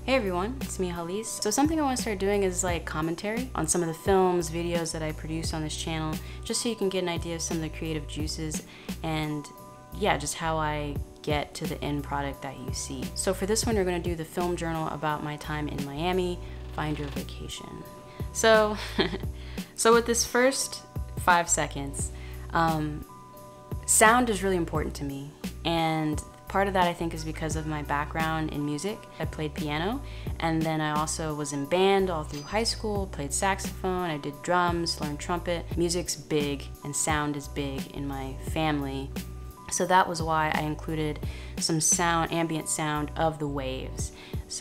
Hey everyone, it's me, Hallease. So something I want to start doing is like commentary on some of the films, videos that I produce on this channel, just so you can get an idea of some of the creative juices and yeah, just how I get to the end product that you see. So for this one, we're going to do the film journal about my time in Miami, Find Your Vacation. So, with this first 5 seconds, sound is really important to me, and part of that I think is because of my background in music. I played piano, and then I also was in band all through high school, played saxophone, I did drums, learned trumpet. Music's big and sound is big in my family. So that was why I included some sound, ambient sound of the waves.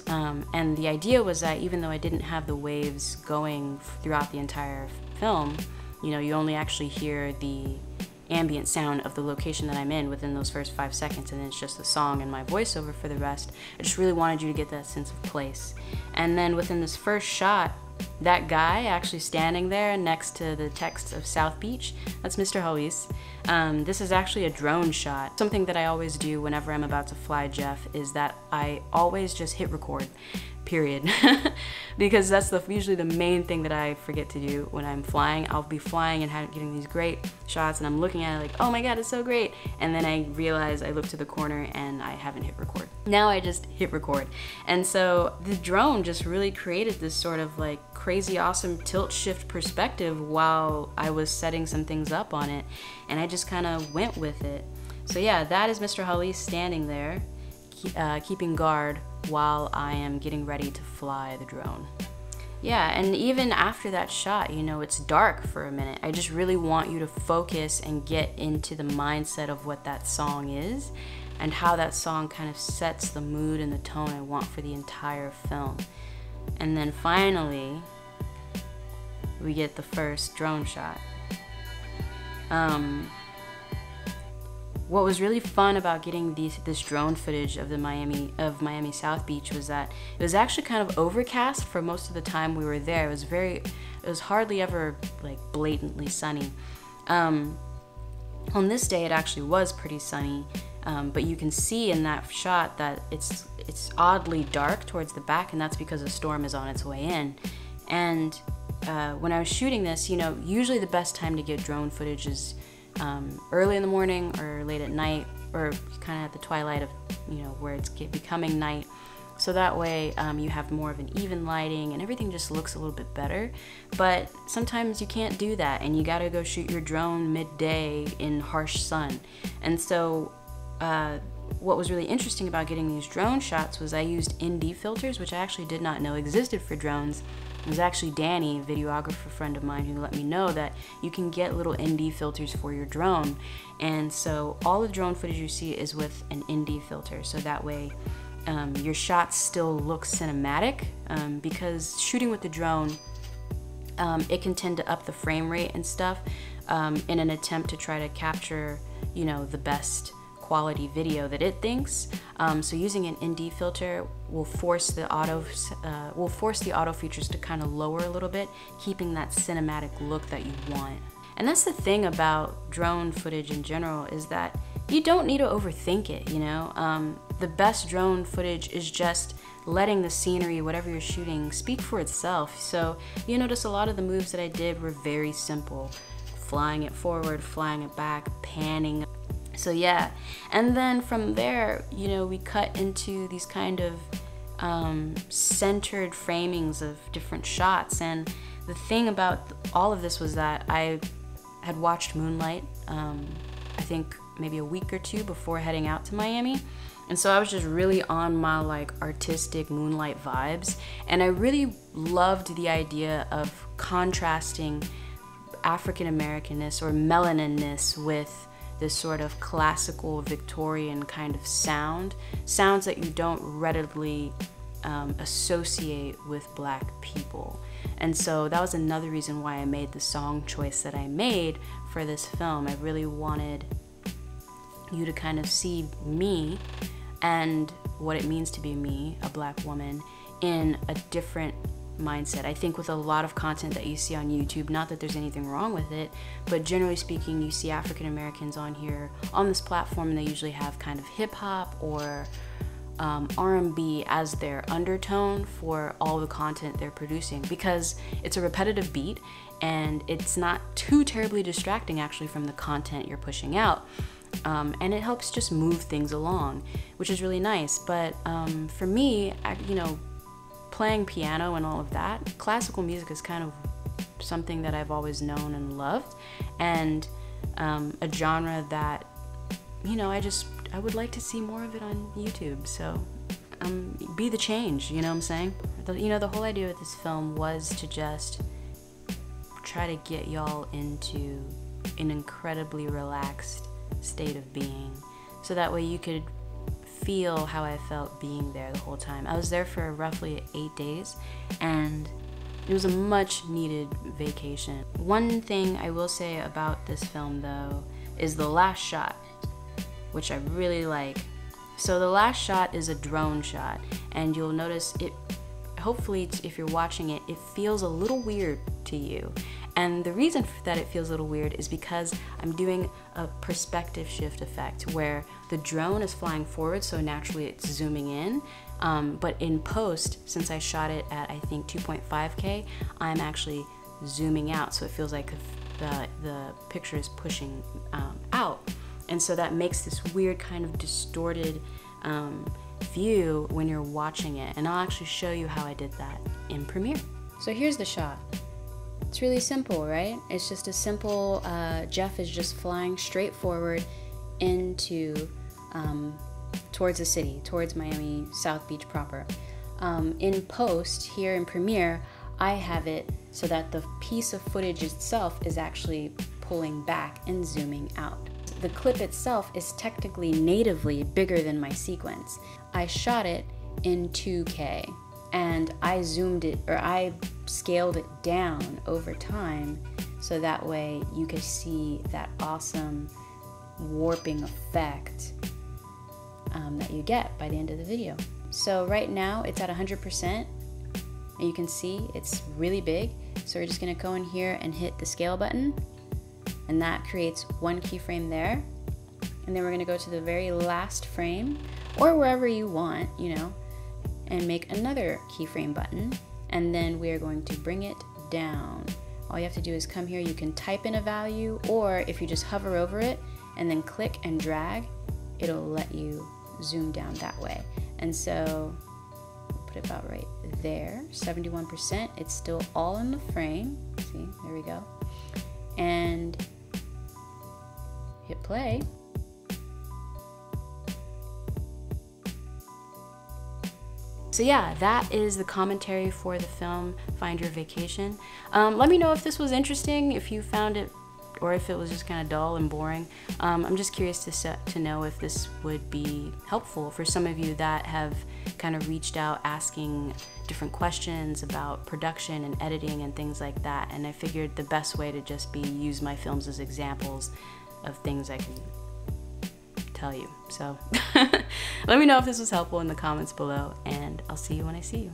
And the idea was that even though I didn't have the waves going throughout the entire film, you know, you only actually hear the ambient sound of the location that I'm in within those first 5 seconds, and then it's just the song and my voiceover for the rest. I just really wanted you to get that sense of place. And then within this first shot, that guy actually standing there next to the text of South Beach, that's Mr. Hallease. This is actually a drone shot. Something that I always do whenever I'm about to fly Jeff is that I always just hit record, period. Because that's usually the main thing that I forget to do when I'm flying. I'll be flying and getting these great shots, and I'm looking at it like, oh my god, it's so great. And then I realize I look to the corner and I haven't hit record. Now I just hit record. And so the drone just really created this sort of like crazy awesome tilt shift perspective while I was setting some things up on it, and I just kind of went with it. So yeah, that is Mr. Hallease standing there, keeping guard while I am getting ready to fly the drone. Yeah, and even after that shot, you know, it's dark for a minute. I just really want you to focus and get into the mindset of what that song is and how that song kind of sets the mood and the tone I want for the entire film. And then finally, we get the first drone shot. What was really fun about getting this drone footage of Miami South Beach was that it was actually kind of overcast for most of the time we were there. It was hardly ever like blatantly sunny. On this day it actually was pretty sunny, but you can see in that shot that it's oddly dark towards the back, and that's because a storm is on its way in. And when I was shooting this, you know, usually the best time to get drone footage is early in the morning or late at night, or kind of at the twilight of, you know, where it's becoming night. So that way you have more of an even lighting and everything just looks a little bit better. But sometimes you can't do that, and you gotta go shoot your drone midday in harsh sun. And so what was really interesting about getting these drone shots was I used ND filters, which I actually did not know existed for drones. It was actually Danny, a videographer friend of mine, who let me know that you can get little ND filters for your drone. And so all the drone footage you see is with an ND filter, so that way your shots still look cinematic, because shooting with the drone, it can tend to up the frame rate and stuff in an attempt to try to capture, you know, the best quality video that it thinks. So using an ND filter will force the auto features to kind of lower a little bit, keeping that cinematic look that you want. And that's the thing about drone footage in general, is that you don't need to overthink it, you know? The best drone footage is just letting the scenery, whatever you're shooting, speak for itself. So you notice a lot of the moves that I did were very simple. Flying it forward, flying it back, panning. So yeah, and then from there, you know, we cut into these kind of centered framings of different shots. And the thing about all of this was that I had watched Moonlight, I think maybe a week or two before heading out to Miami. And so I was just really on my like artistic Moonlight vibes. And I really loved the idea of contrasting African Americanness or melaninness with this sort of classical Victorian kind of sounds that you don't readily associate with black people. And so that was another reason why I made the song choice that I made for this film. I really wanted you to kind of see me and what it means to be me, a black woman, in a different mindset. I think with a lot of content that you see on YouTube, not that there's anything wrong with it, but generally speaking, you see African Americans on here, on this platform, and they usually have kind of hip hop or R&B as their undertone for all the content they're producing, because it's a repetitive beat and it's not too terribly distracting actually from the content you're pushing out. And it helps just move things along, which is really nice. But for me, you know, playing piano and all of that, classical music is kind of something that I've always known and loved, and a genre that, you know, I would like to see more of it on YouTube. So be the change, you know what I'm saying? You know, the whole idea with this film was to just try to get y'all into an incredibly relaxed state of being, so that way you could feel how I felt being there the whole time. I was there for roughly 8 days, and it was a much needed vacation. One thing I will say about this film though is the last shot, which I really like. So the last shot is a drone shot, and you'll notice it, hopefully if you're watching it, it feels a little weird to you. And the reason that it feels a little weird is because I'm doing a perspective shift effect where the drone is flying forward, so naturally it's zooming in. But in post, since I shot it at I think 2.5K, I'm actually zooming out, so it feels like the picture is pushing out. And so that makes this weird kind of distorted view when you're watching it. And I'll actually show you how I did that in Premiere. So here's the shot. It's really simple, right? It's just a simple, Jeff is just flying straight forward into, towards the city, towards Miami South Beach proper. In post, here in Premiere, I have it so that the piece of footage itself is actually pulling back and zooming out. The clip itself is technically natively bigger than my sequence. I shot it in 2K, and I zoomed it, or I scaled it down over time, so that way you could see that awesome warping effect that you get by the end of the video. So right now it's at 100%, and you can see it's really big. So we're just gonna go in here and hit the scale button, and that creates one keyframe there. And then we're gonna go to the very last frame, or wherever you want, you know, and make another keyframe button, and then we are going to bring it down. All you have to do is come here, you can type in a value, or if you just hover over it and then click and drag, it'll let you zoom down that way. And so we'll put it about right there, 71%. It's still all in the frame. See, there we go. And hit play. So yeah, that is the commentary for the film, Find Your Vacation. Let me know if this was interesting, if you found it, or if it was just kind of dull and boring. I'm just curious to know if this would be helpful for some of you that have kind of reached out asking different questions about production and editing and things like that. And I figured the best way to just be use my films as examples of things I can tell you. So let me know if this was helpful in the comments below, and I'll see you when I see you.